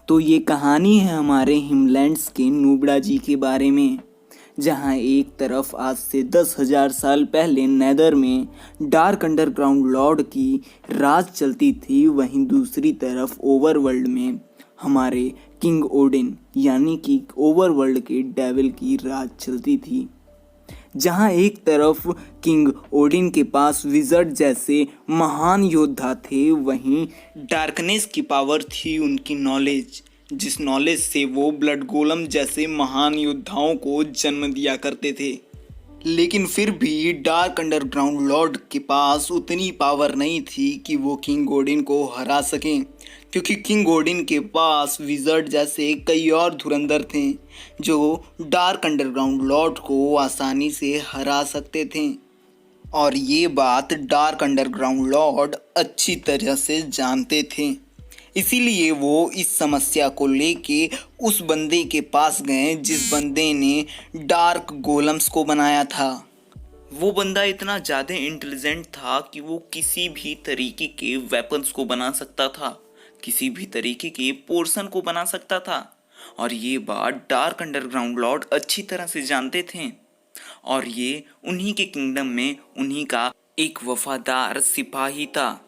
तो ये कहानी है हमारे हिमलैंड्स के नुब्रा जी के बारे में, जहाँ एक तरफ आज से 10,000 साल पहले नेदर में डार्क अंडरग्राउंड लॉर्ड की राज चलती थी, वहीं दूसरी तरफ ओवरवर्ल्ड में हमारे किंग ओडिन यानी कि ओवरवर्ल्ड के डेविल की राज चलती थी। जहाँ एक तरफ किंग ओडिन के पास विज़र्ड जैसे महान योद्धा थे, वहीं डार्कनेस की पावर थी उनकी नॉलेज, जिस नॉलेज से वो ब्लड गोलम जैसे महान योद्धाओं को जन्म दिया करते थे। लेकिन फिर भी डार्क अंडरग्राउंड लॉर्ड के पास उतनी पावर नहीं थी कि वो किंग ओडिन को हरा सकें, क्योंकि किंग ओडिन के पास विज़र्ड जैसे कई और धुरंधर थे जो डार्क अंडरग्राउंड लॉर्ड को आसानी से हरा सकते थे। और ये बात डार्क अंडरग्राउंड लॉर्ड अच्छी तरह से जानते थे, इसीलिए वो इस समस्या को लेके उस बंदे के पास गए जिस बंदे ने डार्क गोलम्स को बनाया था। वो बंदा इतना ज़्यादा इंटेलिजेंट था कि वो किसी भी तरीके के वेपन्स को बना सकता था, किसी भी तरीके के पोर्शन को बना सकता था, और ये बात डार्क अंडरग्राउंड लॉर्ड अच्छी तरह से जानते थे। और ये उन्हीं के किंगडम में उन्हीं का एक वफादार सिपाही था।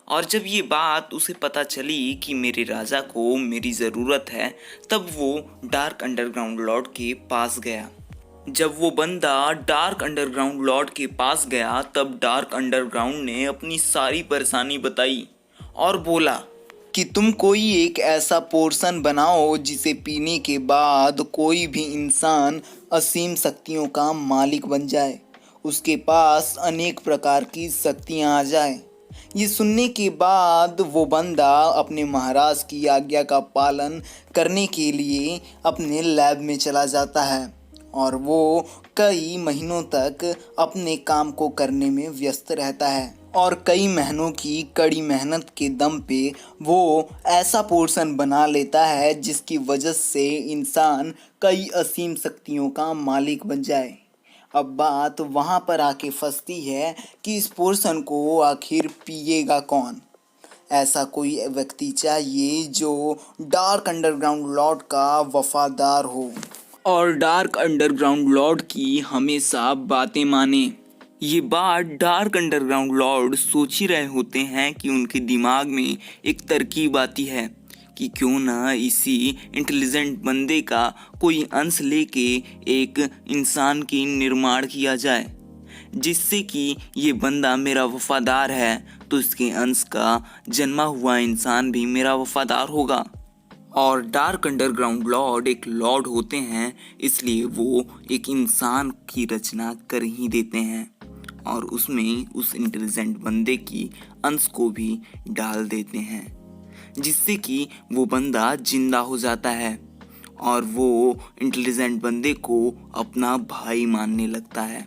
और जब ये बात उसे पता चली कि मेरे राजा को मेरी ज़रूरत है, तब वो डार्क अंडरग्राउंड लॉर्ड के पास गया। जब वो बंदा डार्क अंडरग्राउंड लॉर्ड के पास गया, तब डार्क अंडरग्राउंड ने अपनी सारी परेशानी बताई और बोला कि तुम कोई एक ऐसा पोर्शन बनाओ जिसे पीने के बाद कोई भी इंसान असीम शक्तियों का मालिक बन जाए, उसके पास अनेक प्रकार की शक्तियाँ आ जाए। ये सुनने के बाद वो बंदा अपने महाराज की आज्ञा का पालन करने के लिए अपने लैब में चला जाता है और वो कई महीनों तक अपने काम को करने में व्यस्त रहता है। और कई महीनों की कड़ी मेहनत के दम पे वो ऐसा पोर्शन बना लेता है जिसकी वजह से इंसान कई असीम शक्तियों का मालिक बन जाए। अब बात वहाँ पर आके फंसती है कि इस पोर्शन को आखिर पिएगा कौन। ऐसा कोई व्यक्ति चाहिए जो डार्क अंडरग्राउंड लॉर्ड का वफादार हो और डार्क अंडरग्राउंड लॉर्ड की हमेशा बातें माने। ये बात डार्क अंडरग्राउंड लॉर्ड सोच ही रहे होते हैं कि उनके दिमाग में एक तरकीब आती है कि क्यों ना इसी इंटेलिजेंट बंदे का कोई अंश लेके एक इंसान की निर्माण किया जाए, जिससे कि ये बंदा मेरा वफादार है तो इसके अंश का जन्मा हुआ इंसान भी मेरा वफादार होगा। और डार्क अंडरग्राउंड लॉर्ड एक लॉर्ड होते हैं, इसलिए वो एक इंसान की रचना कर ही देते हैं और उसमें उस इंटेलिजेंट बंदे की अंश को भी डाल देते हैं, जिससे कि वो बंदा जिंदा हो जाता है और वो इंटेलिजेंट बंदे को अपना भाई मानने लगता है।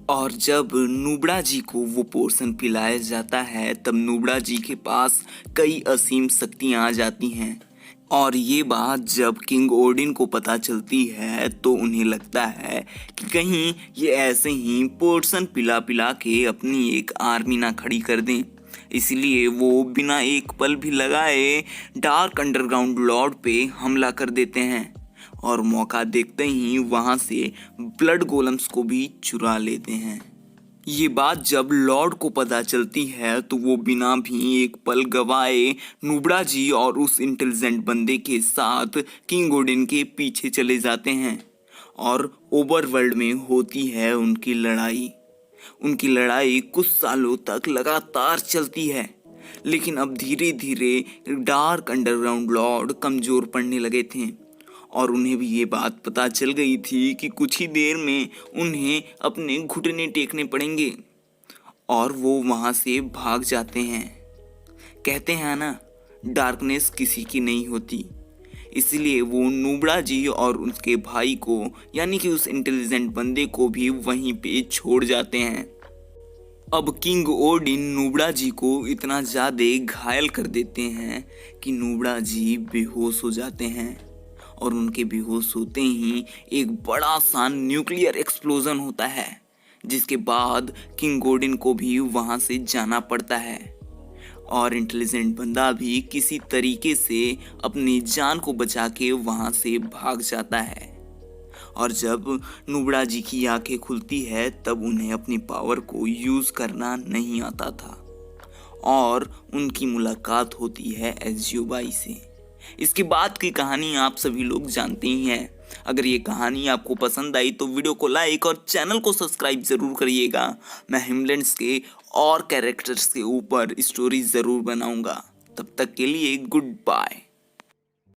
और जब नुब्रा जी को वो पोर्शन पिलाया जाता है, तब नुब्रा जी के पास कई असीम शक्तियाँ आ जाती हैं। और ये बात जब किंग ओडिन को पता चलती है तो उन्हें लगता है कि कहीं ये ऐसे ही पोर्शन पिला पिला के अपनी एक आर्मी ना खड़ी कर दें, इसलिए वो बिना एक पल भी लगाए डार्क अंडरग्राउंड लॉर्ड पे हमला कर देते हैं और मौका देखते ही वहाँ से ब्लड गोलम्स को भी चुरा लेते हैं। ये बात जब लॉर्ड को पता चलती है तो वो बिना भी एक पल गवाए नुब्रा जी और उस इंटेलिजेंट बंदे के साथ किंग ओडिन के पीछे चले जाते हैं और ओवरवर्ल्ड में होती है उनकी लड़ाई। उनकी लड़ाई कुछ सालों तक लगातार चलती है, लेकिन अब धीरे धीरे डार्क अंडरग्राउंड लॉर्ड कमज़ोर पड़ने लगे थे और उन्हें भी ये बात पता चल गई थी कि कुछ ही देर में उन्हें अपने घुटने टेकने पड़ेंगे और वो वहाँ से भाग जाते हैं। कहते हैं ना, डार्कनेस किसी की नहीं होती, इसलिए वो नुब्रा जी और उसके भाई को यानी कि उस इंटेलिजेंट बंदे को भी वहीं पे छोड़ जाते हैं। अब किंग ओडिन नुब्रा जी को इतना ज़्यादा घायल कर देते हैं कि नुब्रा जी बेहोश हो जाते हैं और उनके बेहोश होते ही एक बड़ा सा न्यूक्लियर एक्सप्लोजन होता है, जिसके बाद किंग ओडिन को भी वहाँ से जाना पड़ता है। और इंटेलिजेंट बंदा भी किसी तरीके से अपनी जान को बचा के वहाँ से भाग जाता है। और जब नुब्रा जी की आंखें खुलती है तब उन्हें अपनी पावर को यूज़ करना नहीं आता था और उनकी मुलाकात होती है एसजियो बाई से। इसके बाद की कहानी आप सभी लोग जानते ही हैं। अगर ये कहानी आपको पसंद आई तो वीडियो को लाइक और चैनल को सब्सक्राइब ज़रूर करिएगा। मैं हिमलैंड्स के और कैरेक्टर्स के ऊपर स्टोरी ज़रूर बनाऊंगा। तब तक के लिए गुड बाय।